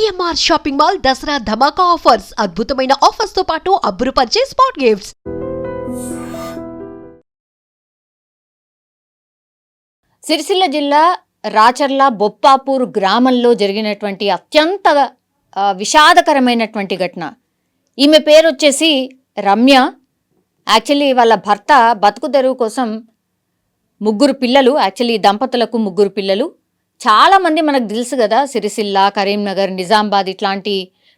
CMR shopping mall Dasara ధమాకా offers అద్భుతమైన offers తో పాటు అబ్బురుపరిచే స్పాట్ గిఫ్ట్స్. సిరిసిల్ల జిల్లా రాచర్ల బొప్పాపూర్ గ్రామంలో జరిగినటువంటి అత్యంత విషాదకరమైనటువంటి ఘటన. ఈమె పేరు వచ్చేసి రమ్య. యాక్చువల్లీ వాళ్ళ భర్త బతుకు తెరువు కోసం ముగ్గురు పిల్లలు, యాక్చువల్లీ దంపతులకు ముగ్గురు పిల్లలు. చాలామంది మనకు తెలుసు కదా, సిరిసిల్ల, కరీంనగర్, నిజామాబాద్ ఇట్లాంటి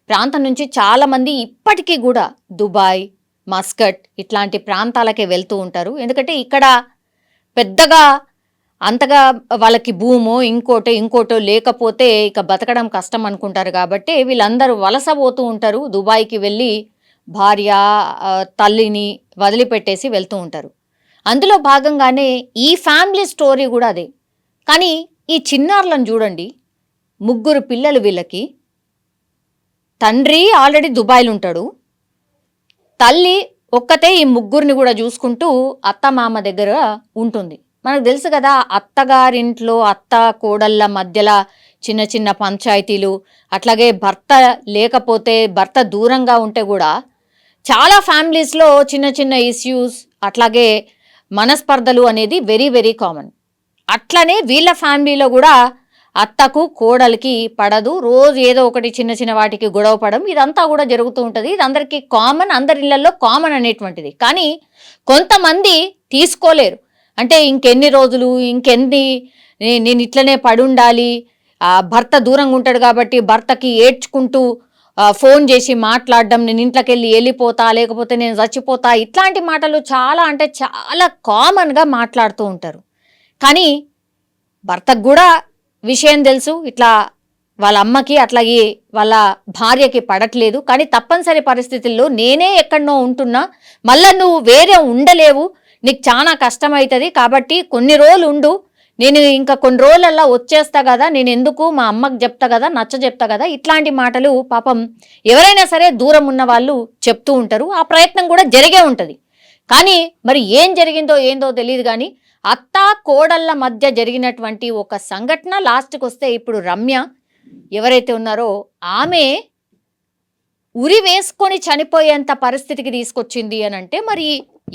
ప్రాంతం నుంచి చాలామంది ఇప్పటికీ కూడా దుబాయ్, మస్కట్ ఇట్లాంటి ప్రాంతాలకే వెళ్తూ ఉంటారు. ఎందుకంటే ఇక్కడ పెద్దగా అంతగా వాళ్ళకి భూమో ఇంకోటో లేకపోతే ఇక బతకడం కష్టం అనుకుంటారు. కాబట్టి వీళ్ళందరూ వలస పోతూ ఉంటారు. దుబాయ్కి వెళ్ళి భార్య తల్లిని వదిలిపెట్టేసి వెళ్తూ ఉంటారు. అందులో భాగంగానే ఈ ఫ్యామిలీ స్టోరీ కూడా అదే. కానీ ఈ చిన్నారులను చూడండి, ముగ్గురు పిల్లలు వీళ్ళకి. తండ్రి ఆల్రెడీ దుబాయ్లో ఉంటాడు, తల్లి ఒక్కతే ఈ ముగ్గురిని కూడా చూసుకుంటూ అత్తమామ దగ్గర ఉంటుంది. మనకు తెలుసు కదా, అత్తగారింట్లో అత్త కోడళ్ళ మధ్యలో చిన్న చిన్న పంచాయతీలు, అట్లాగే భర్త లేకపోతే భర్త దూరంగా ఉంటే కూడా చాలా ఫ్యామిలీస్లో చిన్న చిన్న ఇష్యూస్, అట్లాగే మనస్పర్ధలు అనేది వెరీ వెరీ కామన్. అట్లనే వీళ్ళ ఫ్యామిలీలో కూడా అత్తకు కోడలికి పడదు, రోజు ఏదో ఒకటి చిన్న చిన్న వాటికి గొడవ పడడం ఇదంతా కూడా జరుగుతూ ఉంటుంది. ఇది అందరికీ కామన్, అందరి ఇళ్లలో కామన్ అనేటువంటిది. కానీ కొంతమంది తీసుకోలేరు. అంటే ఇంకెన్ని రోజులు, నేను ఇట్లనే పడి ఉండాలి, భర్త దూరంగా ఉంటాడు కాబట్టి భర్తకి ఏడ్చుకుంటూ ఫోన్ చేసి మాట్లాడడం, నేను ఇంట్లోకి వెళ్ళిపోతా, లేకపోతే నేను చచ్చిపోతా, ఇట్లాంటి మాటలు చాలా అంటే చాలా కామన్గా మాట్లాడుతూ ఉంటారు. కానీ భర్తకు కూడా విషయం తెలుసు, ఇట్లా వాళ్ళ అమ్మకి అట్లాగే వాళ్ళ భార్యకి పడట్లేదు. కానీ తప్పనిసరి పరిస్థితుల్లో నేనే ఎక్కడనో ఉంటున్నా, మళ్ళీ నువ్వు వేరే ఉండలేవు, నీకు చాలా కష్టమవుతుంది, కాబట్టి కొన్ని రోజులు ఉండు, నేను ఇంకా కొన్ని రోజులల్లా వచ్చేస్తా కదా, నేను ఎందుకు మా అమ్మకి చెప్తా కదా, చెప్తా కదా, ఇట్లాంటి మాటలు పాపం ఎవరైనా సరే దూరం ఉన్న వాళ్ళు చెప్తూ ఉంటారు. ఆ ప్రయత్నం కూడా జరిగే ఉంటుంది. కానీ మరి ఏం జరిగిందో ఏందో తెలియదు. కానీ అత్త కోడళ్ళ మధ్య జరిగినటువంటి ఒక సంఘటన లాస్ట్కి వస్తే, ఇప్పుడు రమ్య ఎవరైతే ఉన్నారో ఆమె ఉరి వేసుకొని చనిపోయేంత పరిస్థితికి తీసుకొచ్చింది అని అంటే మరి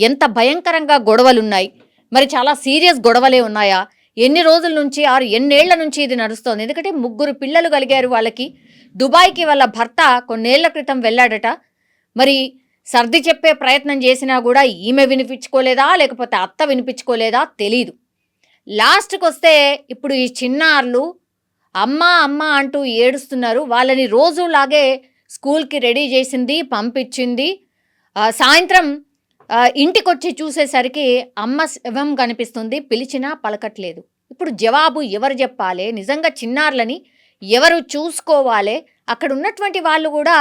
ఎంత భయంకరంగా గొడవలు ఉన్నాయి, మరి చాలా సీరియస్ గొడవలే ఉన్నాయా, ఎన్ని రోజుల నుంచి ఎన్నేళ్ల నుంచి ఇది నడుస్తోంది. ఎందుకంటే ముగ్గురు పిల్లలు కలిగారు వాళ్ళకి. దుబాయ్కి వాళ్ళ భర్త కొన్నేళ్ల క్రితం వెళ్ళాడట. మరి సర్ది చెప్పే ప్రయత్నం చేసినా కూడా ఈమె వినిపించుకోలేదా, లేకపోతే అత్త వినిపించుకోలేదా తెలీదు. లాస్ట్కి వస్తే ఇప్పుడు ఈ చిన్నారులు అమ్మ అమ్మ అంటూ ఏడుస్తున్నారు. వాళ్ళని రోజులాగే స్కూల్కి రెడీ చేసింది, పంపించింది. సాయంత్రం ఇంటికి వచ్చి చూసేసరికి అమ్మ శవం కనిపిస్తుంది, పిలిచినా పలకట్లేదు. ఇప్పుడు జవాబు ఎవరు చెప్పాలి? నిజంగా చిన్నారులని ఎవరు చూసుకోవాలి? అక్కడ ఉన్నటువంటి వాళ్ళు కూడా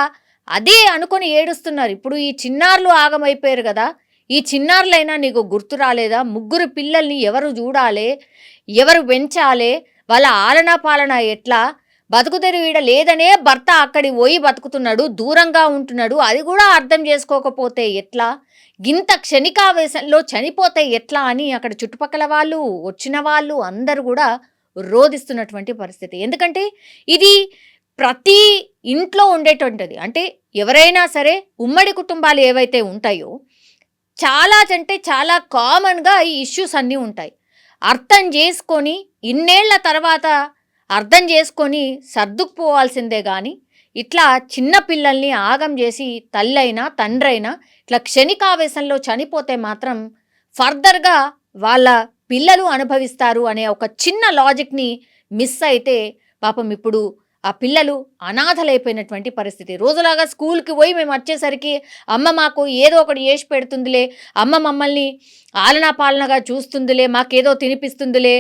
అదే అనుకొని ఏడుస్తున్నారు. ఇప్పుడు ఈ చిన్నారులు ఆగమైపోయారు కదా, ఈ చిన్నారులైనా నీకు గుర్తు రాలేదా? ముగ్గురు పిల్లల్ని ఎవరు చూడాలి, ఎవరు పెంచాలి, వాళ్ళ ఆలనా పాలన ఎట్లా? బతుకుతెరువు ఈడ లేదనే భర్త అక్కడి పోయి బతుకుతున్నాడు, దూరంగా ఉంటున్నాడు, అది కూడా అర్థం చేసుకోకపోతే ఎట్లా? గింత క్షణికావేశంలో చనిపోతే ఎట్లా అని అక్కడ చుట్టుపక్కల వాళ్ళు, వచ్చిన వాళ్ళు అందరూ కూడా రోధిస్తున్నటువంటి పరిస్థితి. ఎందుకంటే ఇది ప్రతి ఇంట్లో ఉండేటువంటిది. అంటే ఎవరైనా సరే ఉమ్మడి కుటుంబాలు ఏవైతే ఉంటాయో చాలా అంటే చాలా కామన్గా ఈ ఇష్యూస్ అన్నీ ఉంటాయి. అర్థం చేసుకొని ఇన్నేళ్ల తర్వాత అర్థం చేసుకొని సర్దుకుపోవాల్సిందే. కానీ ఇట్లా చిన్న పిల్లల్ని ఆగం చేసి తల్లైనా తండ్రైనా ఇట్లా క్షణికావేశంలో చనిపోతే మాత్రం ఫర్దర్గా వాళ్ళ పిల్లలు అనుభవిస్తారు అనే ఒక చిన్న లాజిక్ని మిస్ అయితే పాపం ఇప్పుడు ఆ పిల్లలు అనాథలైపోయినటువంటి పరిస్థితి. రోజులాగా స్కూల్కి పోయి మేము వచ్చేసరికి అమ్మ మాకు ఏదో ఒకటి చేసి పెడుతుందిలే, అమ్మ మమ్మల్ని ఆలనా పాలనగా చూస్తుందిలే, మాకేదో తినిపిస్తుందిలే,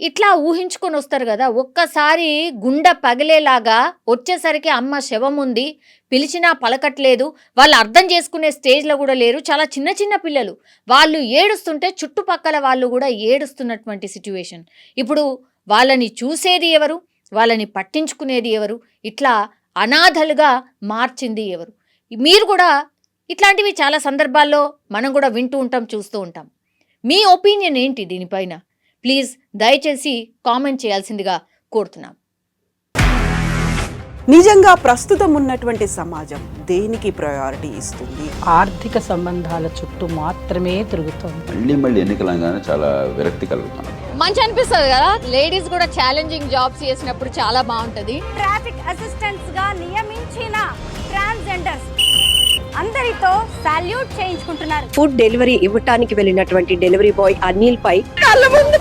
ఇట్లా ఊహించుకొని వస్తారు కదా. ఒక్కసారి గుండె పగిలేలాగా వచ్చేసరికి అమ్మ శవం ఉంది, పిలిచినా పలకట్లేదు, వాళ్ళు అర్థం చేసుకునే స్టేజ్లో కూడా లేరు. చాలా చిన్న చిన్న పిల్లలు, వాళ్ళు ఏడుస్తుంటే చుట్టుపక్కల వాళ్ళు కూడా ఏడుస్తున్నటువంటి సిచ్యువేషన్. ఇప్పుడు వాళ్ళని చూసేది ఎవరు, వాళ్ళని పట్టించుకునేది ఎవరు, ఇట్లా అనాథలుగా మార్చింది ఎవరు? మీరు కూడా ఇట్లాంటివి చాలా సందర్భాల్లో మనం కూడా వింటూ ఉంటాం, చూస్తూ ఉంటాం. మీ ఒపీనియన్ ఏంటి దీనిపైన? ప్లీజ్ దయచేసి కామెంట్ చేయాల్సిందిగా కోరుతున్నాం. నిజంగా ప్రస్తుతం ఉన్నటువంటి సమాజం దేనికి ప్రయారిటీ ఇస్తుంది? ఆర్థిక సంబంధాల చుట్టూ మాత్రమే తిరుగుతోంది. మళ్ళీ ఎన్నికలంగానే చాలా విరక్తి కలుగుతాను. మంచి అనిపిస్తుంది కదా, లేడీస్ కూడా ఛాలెంజింగ్ జాబ్స్ చేసినప్పుడు చాలా బాగుంటది. ట్రాఫిక్ అసిస్టెంట్స్ గా నియమించిన ట్రాన్స్జెండర్స్ అందరితో సాల్యూట్ చేయించుకుంటున్నారు. ఫుడ్ డెలివరీ ఇవ్వటానికి వెళ్ళినటువంటి డెలివరీ బాయ్ అనిల్ పై కళ్ళ ముందు